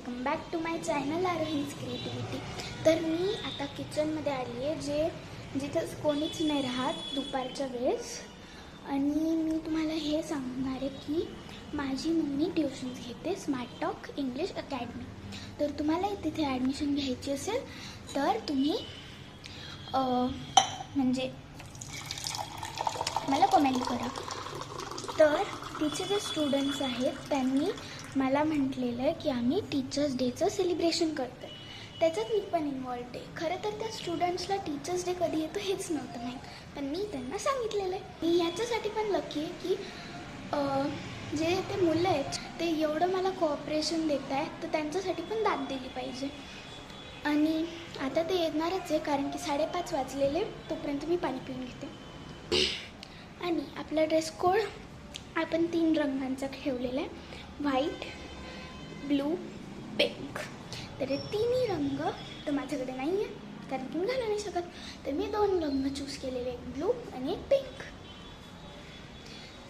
Welcome back to my channel Aarohi's creativity. तर मी आता किचनमध्ये आली आहे, जिथं कोणीच नाही राहत दुपारच्या वेळेस. आणि मी तुम्हाला हे सांगणार आहे की माझी मम्मी ट्युशन्स घेते स्मार्ट टॉक इंग्लिश अकॅडमी. तर तुम्हालाही तिथे ॲडमिशन घ्यायची असेल तर तुम्ही म्हणजे मला कमेंट करा. तर तिचे जे स्टुडंट्स आहेत त्यांनी मला म्हटलेलं आहे की आम्ही टीचर्स डेचं सेलिब्रेशन करतो आहे, त्याच्यात मी पण इन्वॉल्ड आहे. खरं तर त्या स्टुडंट्सला टीचर्स डे कधी येतो हेच नव्हतं माहीत, पण मी त्यांना सांगितलेलं आहे. मी ह्याच्यासाठी पण लकी आहे की जे ते मुलं आहेत ते एवढं मला कोऑपरेशन देत आहेत, तर त्यांच्यासाठी पण दाद दिली पाहिजे. आणि आता ते येणारच आहे, कारण की 5:30 वाजलेले, तोपर्यंत मी पाणी पिऊन घेते. आणि आपला ड्रेस कोड आपण 3 रंगांचा ठेवलेला आहे, व्हाईट, ब्लू, पिंक. तर हे तिन्ही रंग तर माझ्याकडे नाही आहे, कारण की मी घालू नाही शकत. तर मी 2 रंग चूज केलेले, एक ब्लू आणि एक पिंक.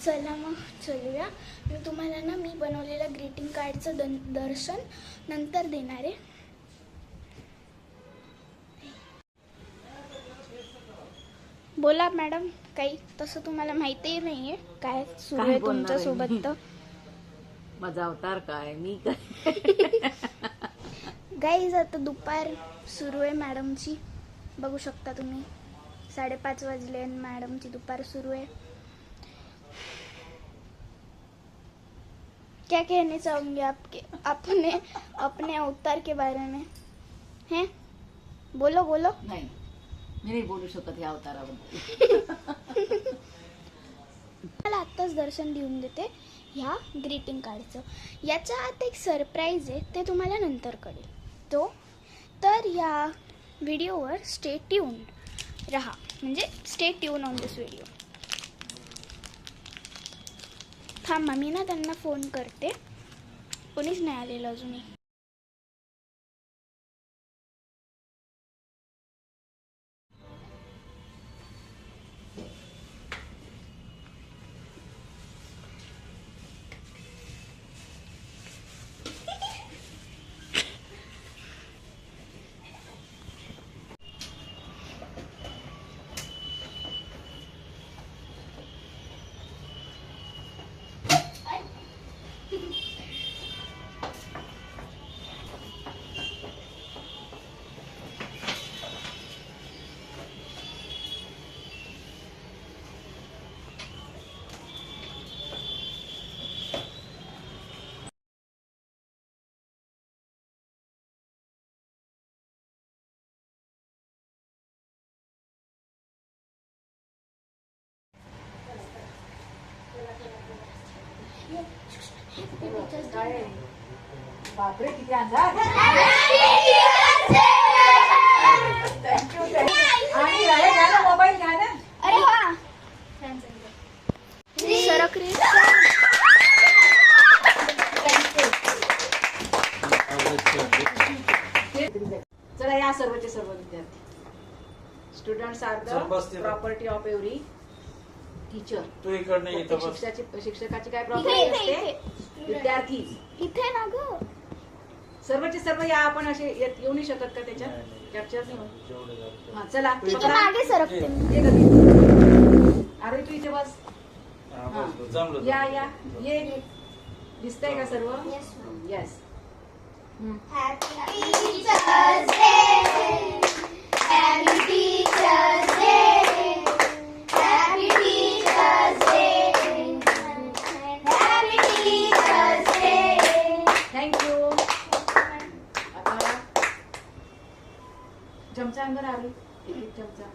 चला मग चलूया. मी तुम्हाला ना मी बनवलेलं ग्रीटिंग कार्डचं दर्शन नंतर देणार आहे. बोला मॅडम, काही तसं तुम्हाला माहितीही नाही आहे काय सुरू आहे तुमच्यासोबत. तर माझा अवतार काय, मी काय. गाईज आता दुपार सुरू आहे मॅडमची, बघू शकता तुम्ही. 5:30 वाजले आणि मॅडमची दुपार सुरू आहे. क्या कहने चाहूंगे आपके अपने अवतार के बारे में हैं? बोलो बोलो. नाही, मी नाही बोलू शकत या अवताराबद्दल. मला आत्ताच दर्शन देऊन देते ह्या ग्रीटिंग कार्डचं. याच्या आत एक सरप्राईज आहे, ते तुम्हाला नंतर कळेल. तर या व्हिडिओवर स्टे ट्यून रहा, म्हणजे stay tune on this video. थांबा, मी ना त्यांना फोन करते, कोणीच नाही आलेलं अजूनही. बापरे, किती अंधार. आणि घ्या ना, मोबाईल घ्या ना. अरे वा, सरक रे. चला, या सर्वचे सर्व विद्यार्थी. Students are the property of every teacher. तू इकडे येतो बस. शिक्षकाची काय प्रॉपर्टी असते? विद्यार्थी. इथे ना ग. सर्वचे सर्व या. आपण असे येऊ नाही शकत का त्याच्यात? कॅप्चर नाही. हा, चला मागे सरकते. अरे तू इथे बस. या या ये. दिसतंय का सर्व? Yes. Happy Teachers Day. Happy Teachers Day. Happy Teachers Day. Happy Teachers Day. Thank you. आता चमचा अंदर आली. एक चमचा.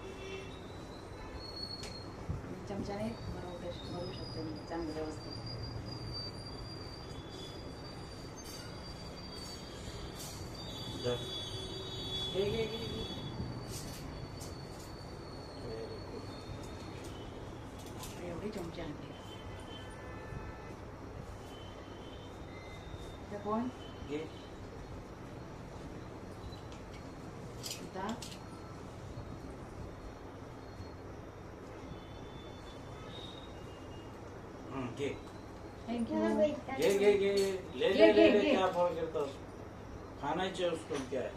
चमचाने बनवू शकते मी चांगलं व्यवस्थित. एवढी चमचे आणते. कोण घे थँक्यू. घे घे घे ले ले ले ले क्या फोन करतोस. खाना ही चाहिए उसको, क्या है?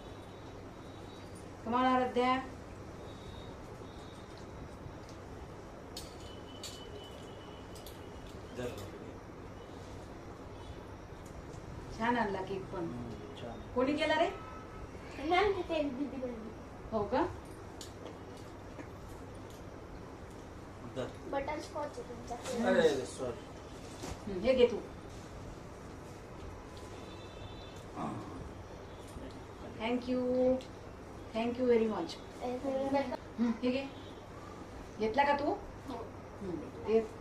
कमाल आराध्या. इधर. छान आणला केक पण. छान. कोणी केला रे? हो का? इधर. बटरस्कॉच आहे तुमचा. अरे सॉरी. हे घे तू. Thank you very much. हे घे. घेतला का तू?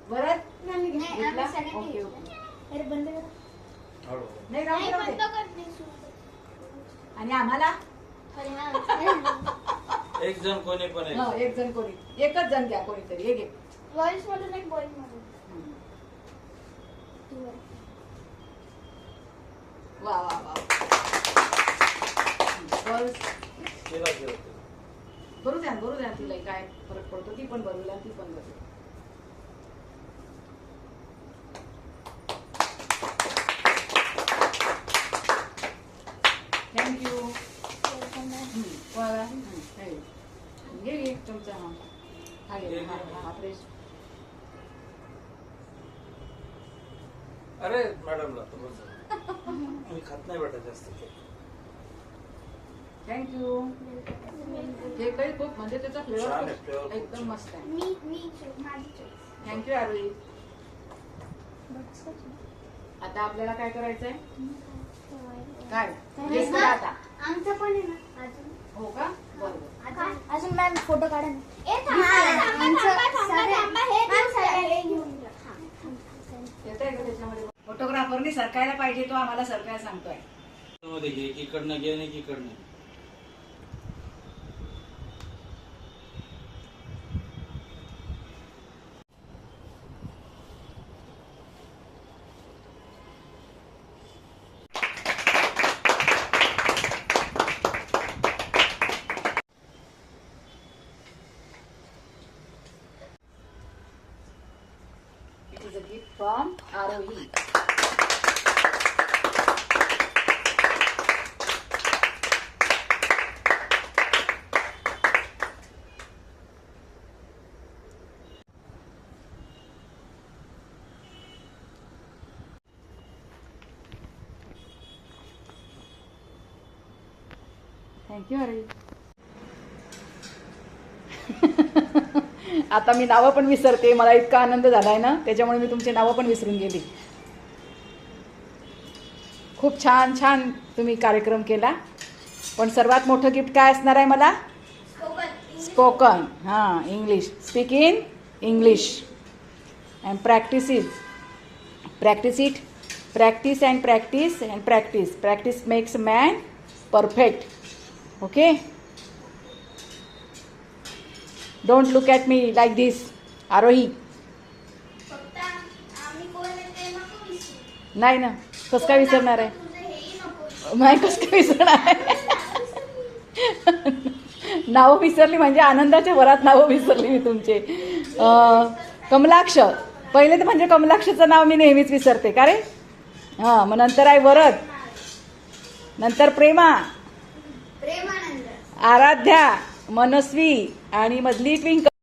परत घेतला? Okay okay. अरे बंद करा. नाही राहू दे, राहू दे. आणि आम्हाला एक जण कोणी पण हो, आहे. एक जण कोणी, एकच जण घ्या कोणीतरी. हे घे. बॉईज मधून एक बॉईज मधून. वा वा वा. गर्ल्स केला केला. बरू द्या तिला काय फरक पडतो. ती पण बरोबर ती पण बरोबर. थँक्यू. घे तुमचा. हा घे. हा फ्रेश. अरे मॅडमला तो बस. मी खात नाही बेटा जास्त केक. थँक्यू. हे काही खूप म्हणजे त्याचा छान आहे, फ्लेवर flavor खूप एकदम मस्त आहे. माझी चॉईस. थँक्यू आरोही. आता आपल्याला काय करायचंय? काय Guess करा आता. आमचं पण आहे ना अजून. हो का? बरोबर. अजून मॅम फोटो काढा ना. येतंय का त्याच्यामध्ये? फोटोग्राफरनी सरकायला पाहिजे, तो आम्हाला सरकायला सांगतोय. मध्ये घे, एकीकडनं घे आणि एकीकडनं. It is a gift from Arohi. Thank you अरे. आता मी नावं पण विसरते. मला इतका आनंद झालाय ना, त्याच्यामुळे मी तुमची नावं पण विसरून गेली. खूप छान छान तुम्ही कार्यक्रम केला. पण सर्वात मोठं गिफ्ट काय असणार आहे मला? स्पोकन. हां, English. Speak in English and practice it. Practice and practice. Practice makes man perfect. Okay. Don't look at me like this. Aarohi. नाही ना, कसं काय विसरणार आहे? नाही, कसं काय विसरणार आहे? नावं विसरली म्हणजे आनंदाच्या भरात नावं विसरली मी तुमचे. कमलाक्ष. पहिले तर म्हणजे कमलाक्षचं नाव मी नेहमीच विसरते का रे. हां, मग नंतर आहे वरद, नंतर प्रेमा, आराध्या, मनस्वी आणि मधली ट्विंकल.